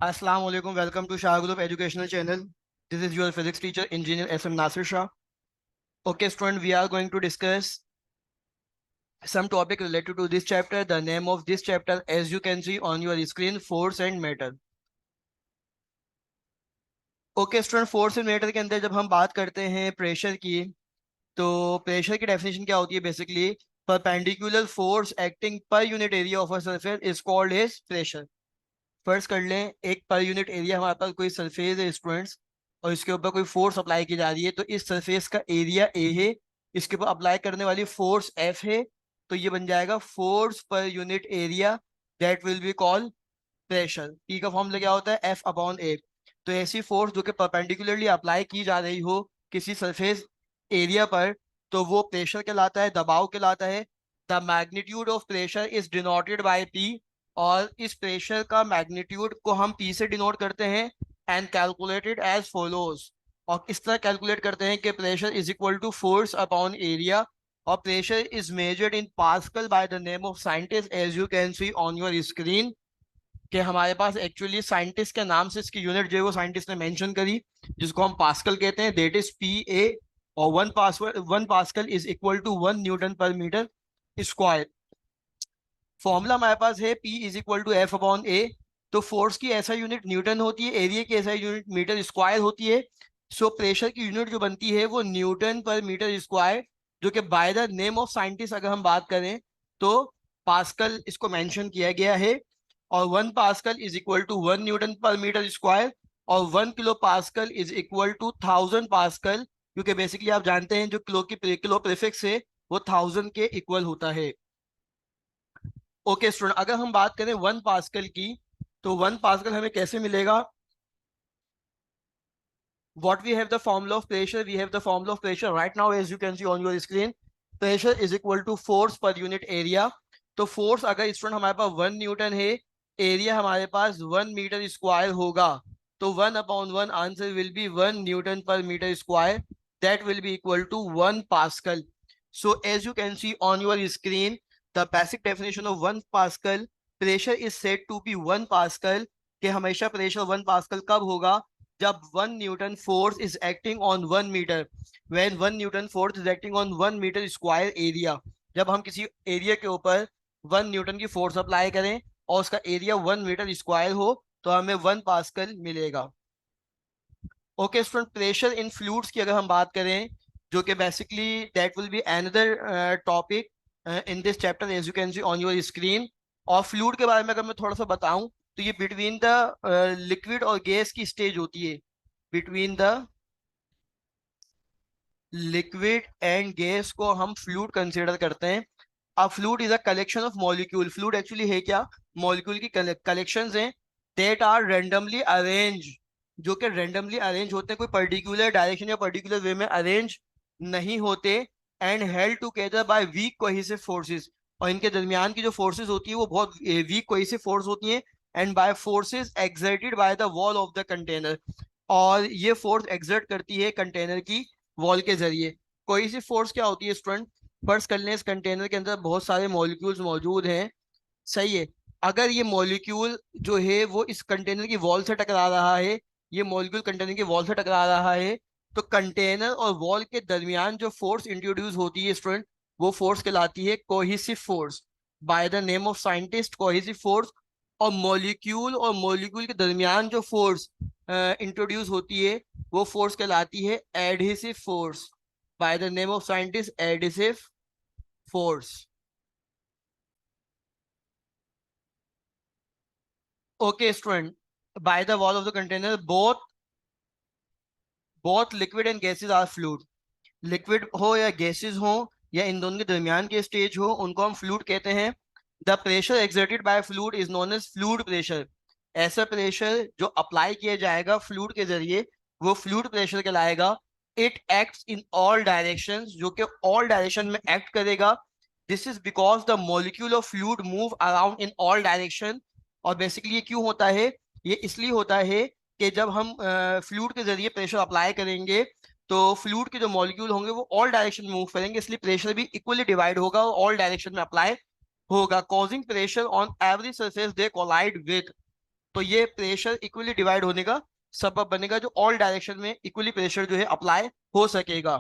Assalamu alaikum. Welcome to Shah Group Educational Channel. This is your physics teacher, Engineer SM Nasir Shah. Okay, student, we are going to discuss some topic related to this chapter. The name of this chapter, as you can see on your screen, force and matter. Okay, student, force and matter के अंदर जब हम बात करते हैं pressure की, तो pressure की डेफिनेशन क्या होती है? Basically perpendicular force acting per unit area of a surface is called as pressure. First कर लें, एक पर यूनिट एरिया हमारे पास कोई सरफेस है स्टूडेंट्स, और इसके ऊपर कोई फोर्स अप्लाई की जा रही है, तो इस सरफेस का एरिया ए है, इसके ऊपर अप्लाई करने वाली फोर्स एफ है, तो ये बन जाएगा फोर्स पर unit area, that will be called pressure. P का फॉर्मूला क्या होता है? F upon A. तो ऐसी फोर्स जो कि परपेंडिकुलरली अप्लाई की जा रही हो किसी सरफेस एरिया पर, तो वो प्रेशर कहलाता है, दबाव कहलाता है। The magnitude of pressure is denoted by P, और इस प्रेशर का मैग्नीट्यूड को हम पी से डिनोट करते हैं, एंड कैलकुलेटेड एज फॉलोज। और इस तरह कैलकुलेट करते हैं कि pressure is equal to force upon area, और pressure is measured in pascal by the name of scientist, as you can see on your screen. कि हमारे पास एक्चुअली साइंटिस्ट के नाम से इसकी यूनिट जो है वो साइंटिस्ट ने मेंशन करी, जिसको हम पास्कल कहते हैं, दैट इज पी ए। और one pascal is equal to 1 newton per metre square. Formula हमारे पास है P is equal to F upon A. तो फोर्स की ऐसा यूनिट न्यूटन होती है, एरिया की ऐसा यूनिट मीटर स्क्वायर होती है। सो प्रेशर की यूनिट जो बनती है वो न्यूटन पर मीटर स्क्वायर, जो कि bye the name of scientist अगर हम बात करें तो पास्कल इसको मेंशन किया गया है। और 1 pascal is equal to 1 newton per metre square, और 1 kilo pascal is equal to 1000 pascal, क्योंकि बेसिकली आप जानते हैं जो किलो प्रीफिक्स है वो 1000 के इक्वल होता है। ओके स्टूडेंट, अगर हम बात करें 1 पास्कल की, तो 1 पास्कल हमें कैसे मिलेगा? What we have the formula of pressure? We have the formula of pressure right now, as you can see on your screen. Pressure is equal to force per unit area. तो force अगर student हमारे पास 1 Newton है, area हमारे पास 1 metre square होगा, तो 1/1 answer will be 1 newton per metre square, that will be equal to 1 pascal. So as you can see on your screen, the basic definition of 1 pascal, pressure is said to be 1 pascal. कि हमेशा pressure 1 pascal कब होगा? जब 1 newton force is acting on 1 metre, when 1 newton force is acting on 1 metre square area. जब हम किसी area के ऊपर 1 न्यूटन की फोर्स अप्लाई करें और उसका एरिया 1 मीटर स्क्वायर हो, तो हमें 1 पास्कल मिलेगा। Okay student, pressure in fluids की अगर हम बात करें, जो कि basically that will be another topic in this chapter, as you can see on your screen. और फ्लूइड के बारे में अगर मैं थोड़ा सा बताऊं, तो ये बिटवीन द लिक्विड और गैस की स्टेज होती है, between the liquid and gas को हम फ्लूइड कंसीडर करते हैं। अब fluid is a collection of molecule. Fluid actually है क्या? मॉलिक्यूल की कलेक्शंस हैं, दैट आर रैंडमली अरेंज, जो कि रैंडमली अरेंज होते हैं, कोई पर्टिकुलर डायरेक्शन या पर्टिकुलर वे में अरेंज नहीं होते, and held together by weak cohesive forces. और इनके दरमियान की जो फोर्सेस होती है वो बहुत वीक कोहेसिव फोर्स होती हैं, and by forces exerted by the wall of the container. और ये फोर्स एक्सर्ट करती है कंटेनर की वॉल के जरिए। कोहेसिव फोर्स क्या होती है स्टूडेंट? फर्स्ट कर लें, इस कंटेनर के अंदर बहुत सारे मॉलिक्यूल्स मौजूद हैं, सही है। अगर ये मॉलिक्यूल जो है वो इस कंटेनर की वॉल से टकरा रहा है, ये मॉलिक्यूल कंटेनर की वॉल से टकरा रहा है, तो कंटेनर और वॉल के दरमियान जो फोर्स इंट्रोड्यूस होती है स्टूडेंट, वो फोर्स कहलाती है cohesive force, bye the name of scientist cohesive force. और मॉलिक्यूल के दरमियान जो फोर्स इंट्रोड्यूस होती है, वो फोर्स कहलाती है adhesive force, bye the name of scientist adhesive force. Okay student, by the wall of the container, both liquid and gases are fluid। Liquid हो या गैसेस हो या इन दोनों के दरमियान के स्टेज हो, उनको हम फ्लूइड कहते हैं। The pressure exerted by fluid is known as fluid pressure. ऐसा प्रेशर जो अप्लाई किया जाएगा फ्लूइड के जरिए, वो फ्लूइड प्रेशर कहलाएगा। It acts in all directions, जो कि ऑल डायरेक्शन में एक्ट करेगा। This is because the molecule of fluid move around in all direction. और बेसिकली ये क्यों होता है? ये इसलिए होता है कि जब हम फ्लूइड के जरिए प्रेशर अप्लाई करेंगे, तो फ्लूइड के जो मॉलिक्यूल होंगे वो ऑल डायरेक्शन में मूव करेंगे, इसलिए प्रेशर भी इक्वली डिवाइड होगा और ऑल डायरेक्शन में अप्लाई होगा, causing pressure on every surface they collide with. तो ये प्रेशर इक्वली डिवाइड होने का सबब बनेगा, जो ऑल डायरेक्शन में इक्वली प्रेशर जो है अप्लाई हो सकेगा।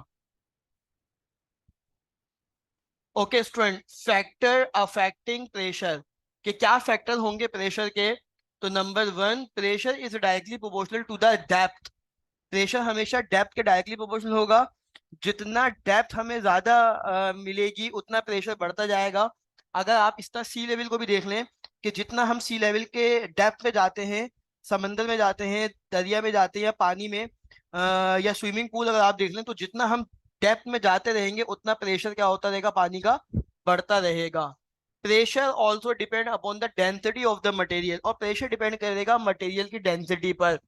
Okay student, factor affecting pressure के क्या फैक्टर होंगे प्रेशर के? तो number one, pressure is directly proportional to the depth. Pressure हमेशा डेप्थ के डायरेक्टली प्रोपोर्शनल होगा। जितना डेप्थ हमें ज्यादा मिलेगी उतना प्रेशर बढ़ता जाएगा। अगर आप इस तरह सी लेवल को भी देख लें कि जितना हम सी लेवल के डेप्थ में जाते हैं, समंदर में जाते हैं, दरिया में जाते हैं या पानी में या स्विमिंग पूल अगर आप देख लें, तो जितना हम डेप्थ में जाते रहेंगे उतना प्रेशर क्या होता रहेगा, पानी का बढ़ता रहेगा। Pressure also depend upon the density of the material, और प्रेशर डिपेंड करेगा मटेरियल की डेंसिटी पर।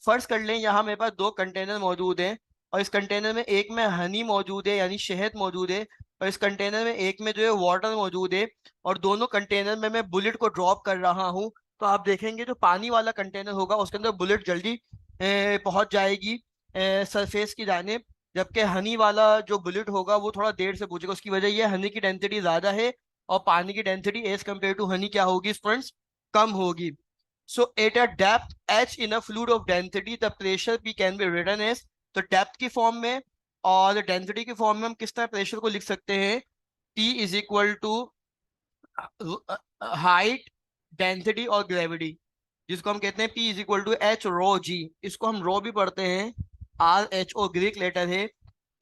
फर्ज कर लें यहाँ मेरे पास दो कंटेनर मौजूद हैं, और इस कंटेनर में एक में हनी मौजूद है यानी शहद मौजूद है, और इस कंटेनर में एक में जो है वाटर मौजूद है, और दोनों कंटेनर में मैं बुलेट को ड्रॉप कर रहा हूँ। तो आप देखेंगे जो पानी वाला कंटेनर होगा उसके अंदर बुलेट जल्दी पहुंच जाएगी सरफेस की जानिब, जबकि हनी वाला जो बुलेट होगा वो थोड़ा देर से पहुंचेगा। उसकी वजह यह हनी की डेंसिटी ज्यादा है और पानी की density as compare to honey क्या होगी स्टूडेंट्स, कम होगी। So at a depth h in a fluid of density the pressure p can be written as, तो डेप्थ की फॉर्म में और डेंसिटी की फॉर्म में हम किस तरह प्रेशर को लिख सकते हैं? P is equal to height, density और ग्रेविटी, जिसको हम कहते हैं P is equal to H rho G. इसको हम रो भी पढ़ते हैं, R H O Greek letter है।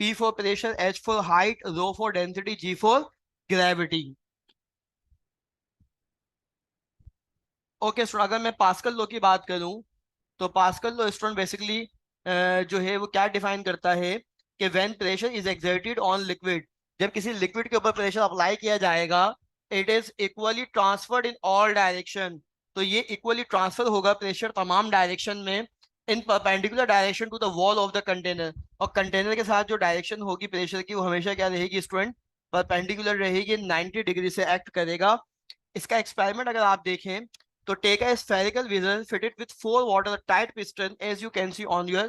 P for pressure, H for height, rho for density, G for gravity. Okay student, अगर मैं पास्कल लॉ की बात करूं तो पास्कल लॉ स्टूडेंट बेसिकली जो है वो क्या डिफाइन करता है कि when pressure is exerted on liquid, जब किसी लिक्विड के ऊपर प्रेशर अप्लाई किया जाएगा, it is equally transferred in all direction. तो ये इक्वली ट्रांसफर होगा प्रेशर तमाम डायरेक्शन में, in perpendicular direction to the wall of the container. और कंटेनर के साथ जो डायरेक्शन होगी प्रेशर की वो हमेशा क्या रहेगी स्टूडेंट, परपेंडिकुलर रहेगी, 90 डिग्री से एक्ट करेगा। इसका एक्सपेरिमेंट अगर आप देखें तो take a spherical vessel fitted with 4 watertight piston as you can see on your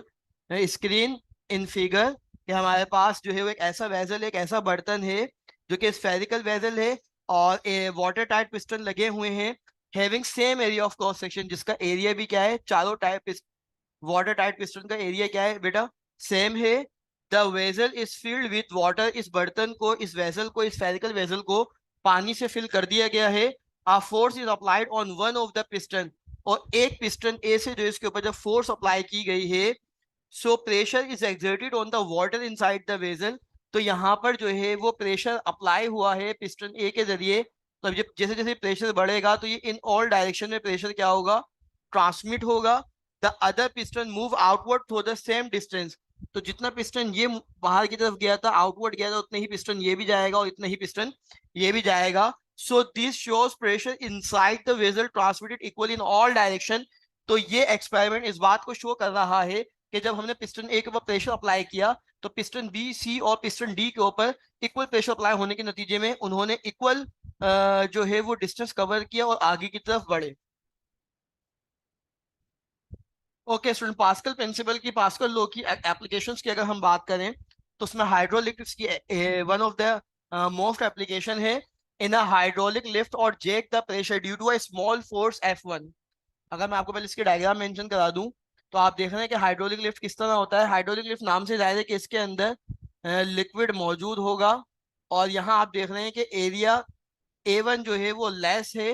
screen in figure, कि हमारे पास जो है वो एक ऐसा वेजल, एक ऐसा बर्तन है जो कि स्फेरिकल वेजल है और वाटर टाइट पिस्टन लगे हुए हैं, having same area of cross section, जिसका एरिया भी क्या है, चारों टाइप वाटर टाइट पिस्टन का एरिया क्या है बेटा, सेम है। The vessel is filled with water, इस बर्तन को, इस वेजल को, इस स्फेरिकल वेजल को पानी से फिल कर दिया गया है। A force is applied on one of the piston, और एक पिस्टन ए से जो इसके ऊपर जब फोर्स अप्लाई की गई है, so pressure is exerted on the water inside the vessel. तो यहाँ पर जो है वो प्रेशर अप्लाई हुआ है पिस्टन ए के जरिए। तो जब जैसे जैसे प्रेशर बढ़ेगा तो ये इन ऑल डायरेक्शन में प्रेशर क्या होगा, ट्रांसमिट होगा। The other piston move outward through the same distance, तो जितना पिस्टन ये बाहर की तरफ गया था, आउटवर्ड गया था, उतने ही पिस्टन ये भी जाएगा और इतना ही पिस्टन ये भी जाएगा। So this shows pressure inside the vessel transmitted equally in all direction। तो ये एक्सपेरिमेंट इस बात को शो कर रहा है कि जब हमने पिस्टन ए के ऊपर प्रेशर अप्लाई किया तो पिस्टन बी, सी और पिस्टन डी के ऊपर इक्वल प्रेशर अप्लाई होने के नतीजे में उन्होंने इक्वल जो है वो डिस्टेंस कवर किया और आगे की तरफ बढ़े। ओके स्टूडेंट, पास्कल प्रिंसिपल की, पास्कल लॉ की एप्लीकेशंस की अगर हम बात करें तो उसमें हाइड्रोलिक्स की one of the most application है। इन अ हाइड्रोलिक लिफ्ट और jack the pressure due to a small force F1। अगर मैं आपको पहले इसकी डायग्राम मेंशन करा दूं तो आप देख रहे हैं कि हाइड्रोलिक लिफ्ट किस तरह होता है। हाइड्रोलिक लिफ्ट नाम से जाहिर है कि इसके अंदर लिक्विड मौजूद होगा, और यहाँ आप देख रहे हैं कि एरिया A1 जो है वो लेस है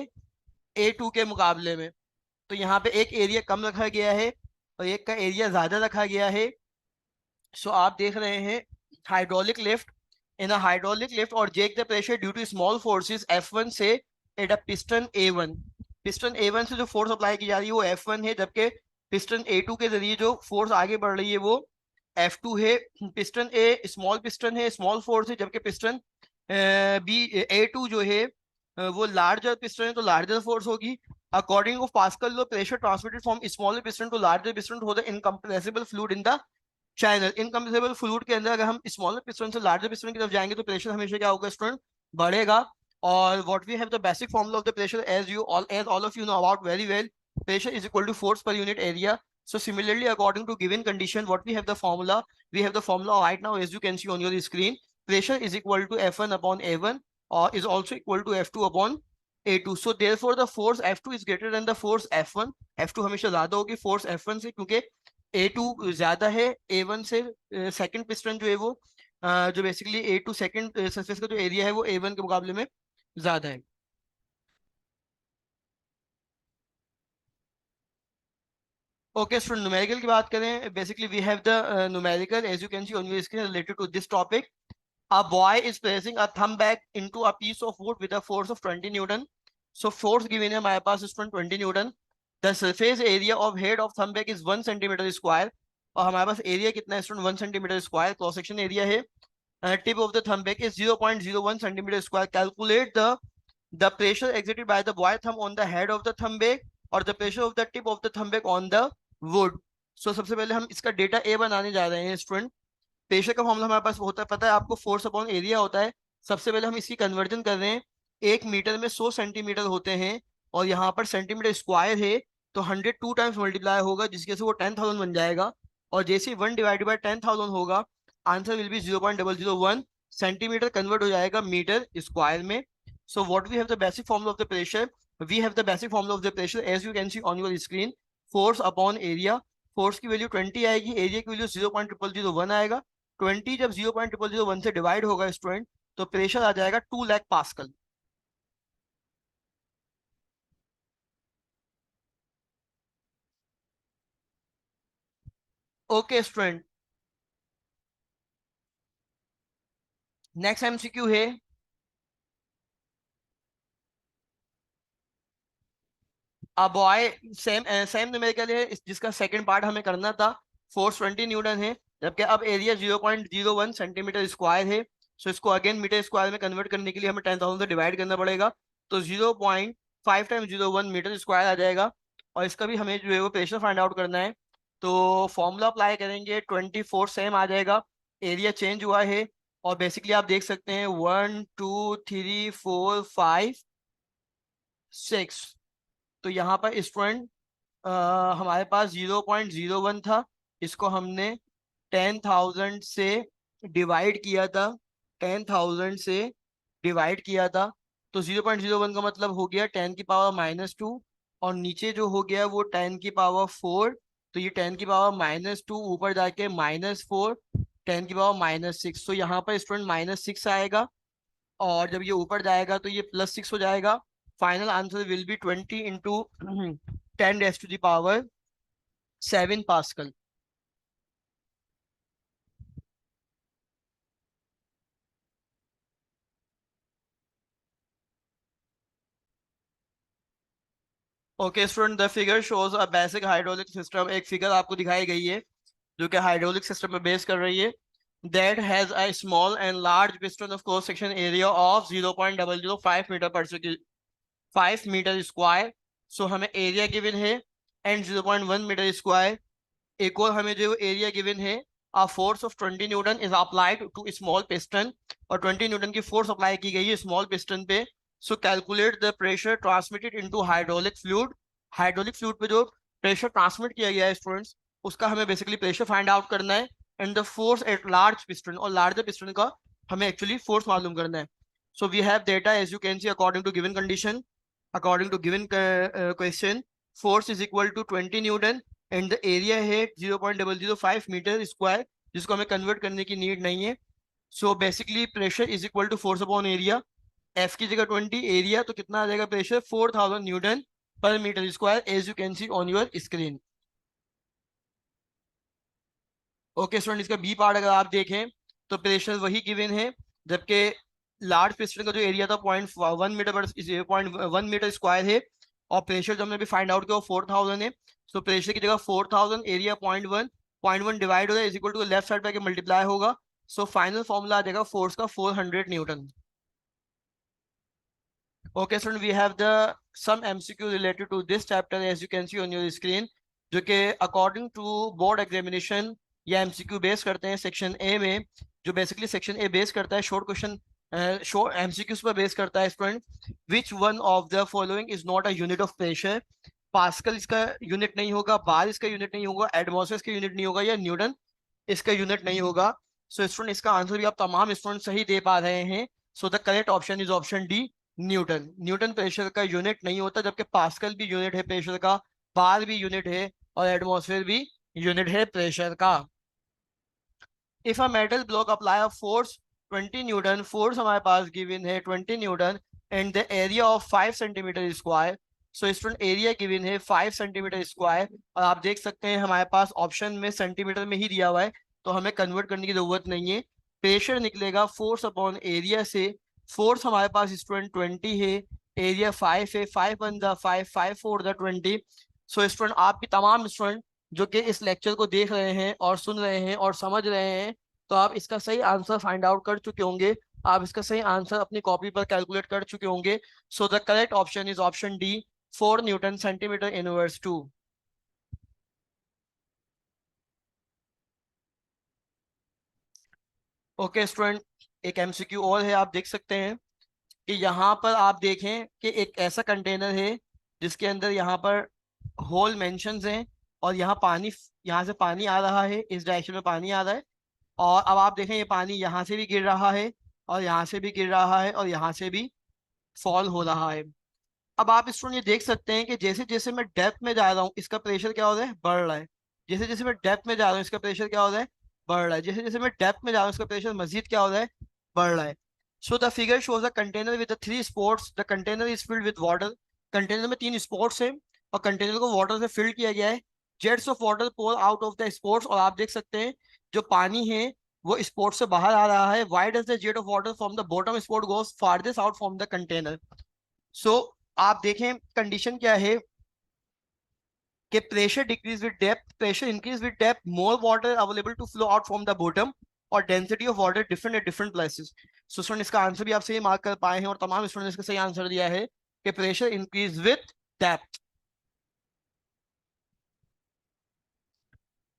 A2 के मुकाबले में। तो यहाँ पे एक एरिया कम रखा गया है और एक का एरिया ज्यादा रखा गया है। सो आप देख रहे हैं hydraulic lift, in a hydraulic lift और jack the pressure due to small forces F1 से at a piston A1। Piston A1 से जो फोर्स अप्लाई की जा रही है वो F1 है, जबकि पिस्टन A2 के जरिए जो फोर्स आगे बढ़ रही है वो F2 है। पिस्टन A स्मॉल पिस्टन है, स्मॉल फोर्स है, जबकि पिस्टन बी A2 जो है वो लार्जर पिस्टन है तो लार्जर फोर्स होगी। According of pascal law pressure transmitted from smaller piston to larger piston through the incompressible fluid in the channel. Incompressible fluid के अंदर अगर हम स्मॉलर पिस्टन से लार्जर पिस्टन की तरफ जाएंगे तो प्रेशर हमेशा क्या होगा स्टूडेंट, बढ़ेगा। और what we have the basic formula of the pressure as all of you know about very well, pressure is equal to force per unit area। So similarly, according to given condition, what we have the formula? We have the formula right now, as you can see on your screen. Pressure is equal to F1 upon A1, or is also equal to F2 upon A2, so therefore the force F2 is greater than the force F1. F2 हमेशा ज्यादा होगी force F1 से, क्योंकि A2 ज्यादा है A1 से। Second piston जो है वो जो बेसिकली A2 सेकंड सरफेस का जो एरिया है वो A1 के मुकाबले में ज्यादा है। ओके स्टूडेंट, न्यूमेरिकल की बात करें, basically we have the numerical as you can see on your screen related to this topic. A boy is placing a thumb bag into a piece of wood with a force of 20 Newton. So force given है हमारे पास is 20 Newton. The surface area of head of thumb bag is 1 centimeter square. और हमारे पास area कितना है student? 1 centimetre square cross section area है। Tip of the thumb bag is 0.01 centimetre square. Calculate the pressure exerted by the boy thumb on the head of the thumb bag और the pressure of the tip of the thumb bag on the wood. So सबसे पहले हम इसका data ए बनाने जा रहे हैं student. Pressure का फॉर्मूला हमारे पास होता है, पता है आपको, फोर्स अपॉन एरिया होता है। सबसे पहले हम इसकी कन्वर्जन कर रहे हैं। 1 मीटर में 100 सेंटीमीटर होते हैं और यहाँ पर सेंटीमीटर स्क्वायर है, तो 100 टू टाइम्स मल्टीप्लाई होगा जिसके से वो 10,000 बन जाएगा। और जैसे ही 1 डिवाइडेड बाई 10,000 होगा, answer will be 0.001 centimetre convert हो जाएगा मीटर स्क्वायर में। So what we have the basic formula of the pressure, we have the basic formula of the pressure as you can see on your screen. Force upon area, force की value 20 आएगी, area की value 0.001 आएगा। 20 जब 0.001 से divide होगा student, तो pressure आ जाएगा 2 lakh pascal. Okay student, next MCQ है। अब बॉय सेम सेम न्यूमेरिकल है जिसका सेकंड पार्ट हमें करना था। फोर्स 20 न्यूटन है, जबकि अब एरिया 0.01 सेंटीमीटर स्क्वायर है। सो इसको अगेन मीटर स्क्वायर में कन्वर्ट करने के लिए हमें 10,000 से डिवाइड करना पड़ेगा, तो 0.5 टाइम्स 01 मीटर स्क्वायर आ जाएगा। और इसका भी हमें जो है वो प्रेशर फाइंड आउट करना है, तो फॉर्मूला अप्लाई करेंगे, 24 सेम आ जाएगा। एरिया चेंज हुआ है और बेसिकली आप देख सकते हैं 1 2 3 4 5 6। तो यहाँ पर स्टूडेंट हमारे पास 0.01 था, इसको हमने 10,000 से डिवाइड किया था। 10,000 से डिवाइड किया था, तो 0.01 का मतलब हो गया 10 की पावर -2, और नीचे जो हो गया वो 10 की पावर 4। तो ये 10 की पावर -2 ऊपर जाके -4, 10 की पावर -6। तो यहाँ पर स्टूडेंट -6 आएगा, और जब ये ऊपर जाएगा तो ये +6 हो जाएगा। Final answer will B 20 into 10⁻⁷ pascal. Okay student, the figure shows a basic hydraulic system. एक फिगर आपको दिखाई गई है जो कि हाइड्रोलिक सिस्टम पे बेस कर रही है। That has a small and large piston of cross section area of 0.005 metre पर 5 मीटर स्क्वायर। सो हमें एरिया गिवन है एंड 0.1 मीटर स्क्वायर। एक और हमें जो एरिया गिवन है, a force of 20 newton is applied to small piston, और 20 Newton की फोर्स अप्लाई की गई है स्मॉल पिस्टन पे। सो calculate the pressure transmitted into hydraulic fluid. Hydraulic fluid पे जो प्रेशर ट्रांसमिट किया गया है स्टूडेंट्स, उसका हमें बेसिकली प्रेशर फाइंड आउट करना है, and the force at large piston, और लार्जर पिस्टन का हमें एक्चुअली फोर्स मालूम करना है। So we have data as you can see according to given condition, according to given question, force is equal to 20 newton and the area है 0.005 metre square, जिसको हमें convert करने की नीड नहीं है। So basically pressure is equal to force upon area. F की जगह 20, area तो कितना आ जाएगा pressure? 4,000 newton per metre square, as you can see on your screen. Okay student, इसका बी पार्ट अगर आप देखें तो प्रेशर वही गिवन है, जबकि लार्ज पिस्टन का जो एरिया था 0.1 मीटर पर 0.1 मीटर स्क्वायर है, और प्रेशर जो हमने अभी फाइंड आउट किया वो 4,000 है। सो प्रेशर की जगह 4,000, एरिया 0.1 डिवाइड हो जाए is equal to left side पे मल्टीप्लाई होगा। सो फाइनल फॉर्मूला आ जाएगा फोर्स का 400 newton. Okay student, we have the some MCQ related to this chapter as you can see on your screen, जो कि according to board examination या MCQ base करते हैं सेक्शन ए में। जो बेसिकली सेक्शन ए बेस करता है short question, short MCQs पर बेस करता है student. Which one of the following is not a unit of pressure? Pascal इसका यूनिट नहीं होगा, बार इसका यूनिट नहीं होगा, एटमॉस्फेयर इसका यूनिट नहीं होगा, या न्यूटन इसका यूनिट नहीं होगा। सो स्टूडेंट इसका आंसर भी आप तमाम स्टूडेंट सही दे पा रहे हैं। So the correct option is option D, Newton. Newton pressure का यूनिट नहीं होता, जबकि पास्कल भी यूनिट है प्रेशर का, बार भी यूनिट है, और एटमॉस्फेयर भी यूनिट है प्रेशर का। If a metal block apply a force 20 Newton, force हमारे पास गिवन है 20 newton, and the area of 5 centimetre square. So student area given है 5 सेंटीमीटर स्क्वायर, और आप देख सकते हैं हमारे पास ऑप्शन में सेंटीमीटर में ही दिया हुआ है, तो हमें कन्वर्ट करने की जरूरत नहीं है। प्रेशर निकलेगा फोर्स अपॉन एरिया से। फोर्स हमारे पास स्टूडेंट 20 है, एरिया 5 है, 5 1 द 5, 5 4 द 20। सो स्टूडेंट आपकी तमाम स्टूडेंट जो कि इस लेक्चर को देख रहे हैं और सुन रहे हैं और समझ रहे हैं, तो आप इसका सही आंसर फाइंड आउट कर चुके होंगे, आप इसका सही आंसर अपनी कॉपी पर कैलकुलेट कर चुके होंगे। So the correct option is option D, 4 Newton centimetre inverse 2। Okay student, एक एमसीक्यू और है, आप देख सकते हैं कि यहाँ पर आप देखें कि एक ऐसा कंटेनर है जिसके अंदर यहाँ पर होल मेंशंस हैं, और यहाँ पानी, यहाँ से पानी आ रहा है, इस डायरेक्शन में पानी आ रहा है, और अब आप देखें ये पानी यहाँ से भी गिर रहा है, और यहाँ से भी गिर रहा है, और यहाँ से भी फॉल हो रहा है। अब आप स्टूडेंट ये देख सकते हैं कि जैसे जैसे मैं डेप्थ में जा रहा हूँ इसका प्रेशर क्या हो रहा है, बढ़ रहा है। जैसे जैसे मैं डेप्थ में जा रहा हूँ इसका प्रेशर क्या हो रहा है, बढ़ रहा है। जैसे जैसे मैं डेप्थ में जा रहा हूँ इसका प्रेशर मजीद क्या हो रहा है, बढ़ रहा है। So the figure shows a container with 3 sports, the container is filled with water. Container में 3 स्पोर्ट्स हैं, और कंटेनर को वाटर से फिल किया गया है। Jets of water pour out of the spouts, और आप देख सकते हैं जो पानी है वो स्पोर्ट्स से बाहर आ रहा है। Why does the jet of water from the bottom spurt goes farthest out from the container. So आप देखें कंडीशन क्या है कि pressure decrease with depth, pressure increase with depth, more water available to flow out from the bottom, और density of water different at different places. So student इसका answer भी आप सही मार्क कर पाए हैं, और तमाम स्टूडेंट ने इसका सही आंसर दिया है कि pressure increase with depth.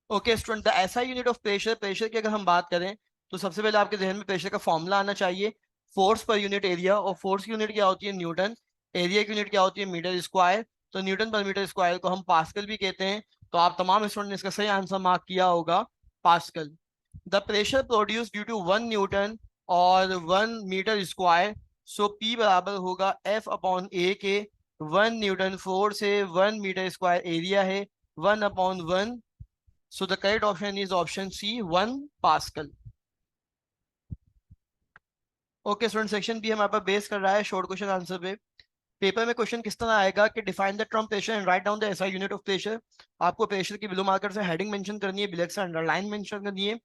Okay student, the SI unit of pressure, pressure की अगर हम बात करें तो सबसे पहले आपके जहन में प्रेशर का फॉर्मूला आना चाहिए, फोर्स पर यूनिट एरिया, और फोर्स की यूनिट क्या होती है, न्यूटन। एरिया की यूनिट क्या होती है, मीटर स्क्वायर। तो न्यूटन पर मीटर स्क्वायर को हम पास्कल भी कहते हैं। तो आप तमाम स्टूडेंट ने इसका सही आंसर मार्क किया होगा, pascal. The pressure produce due to 1 newton और 1 मीटर स्क्वायर, सो पी बराबर होगा एफ अपॉन ए के। 1 न्यूटन फोर्स है, 1 मीटर स्क्वायर एरिया है, 1/1। So the correct option is option C, 1 pascal. Okay student, section B हमारे पास बेस कर रहा है शॉर्ट क्वेश्चन आंसर पे। पेपर में क्वेश्चन किस तरह आएगा कि define the term pressure and write down the SI unit of pressure. आपको प्रेशर की बिलो मार्कर से हेडिंग मेंशन करनी है, ब्लैक से अंडरलाइन मेंशन करनी है,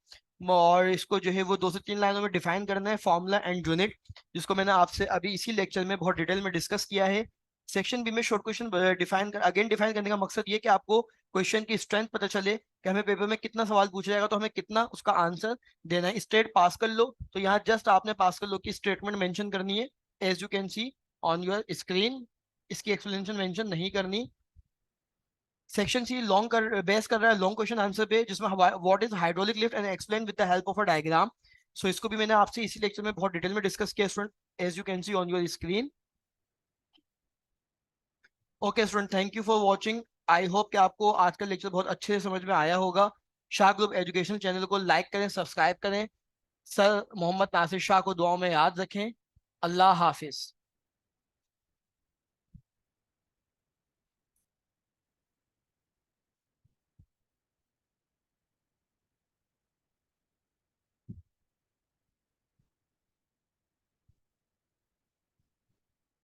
और इसको जो है वो 2 से 3 लाइनों में डिफाइन करना है, फॉर्मूला एंड यूनिट, जिसको मैंने आपसे अभी इसी लेक्चर में बहुत डिटेल में डिस्कस किया है। सेक्शन बी में शॉर्ट क्वेश्चन डिफाइन करने का मकसद ये कि आपको क्वेश्चन की स्ट्रेंथ पता चले कि हमें पेपर में कितना सवाल पूछा जाएगा, तो हमें कितना उसका आंसर देना है। स्टेट पास कर लो, तो यहाँ जस्ट आपने पास कर लो की स्टेटमेंट मेंशन करनी है, as you can see on your screen. इसकी एक्सप्लेनेशन मेंशन नहीं करनी। सेक्शन सी लॉन्ग कर बेस कर रहा है लॉन्ग क्वेश्चन आंसर पे, जिसमें what is hydraulic lift and explain with the help of a diagram. So इसको भी मैंने आपसे इसी लेक्चर में बहुत डिटेल में डिस्कस किया student, as you can see on your screen. Okay student, thank you for watching. I hope कि आपको आज का लेक्चर बहुत अच्छे से समझ में आया होगा। शाह ग्रुप एजुकेशन चैनल को लाइक करें, सब्सक्राइब करें। सर मोहम्मद नासिर शाह को दुआओं में याद रखें। अल्लाह हाफिज।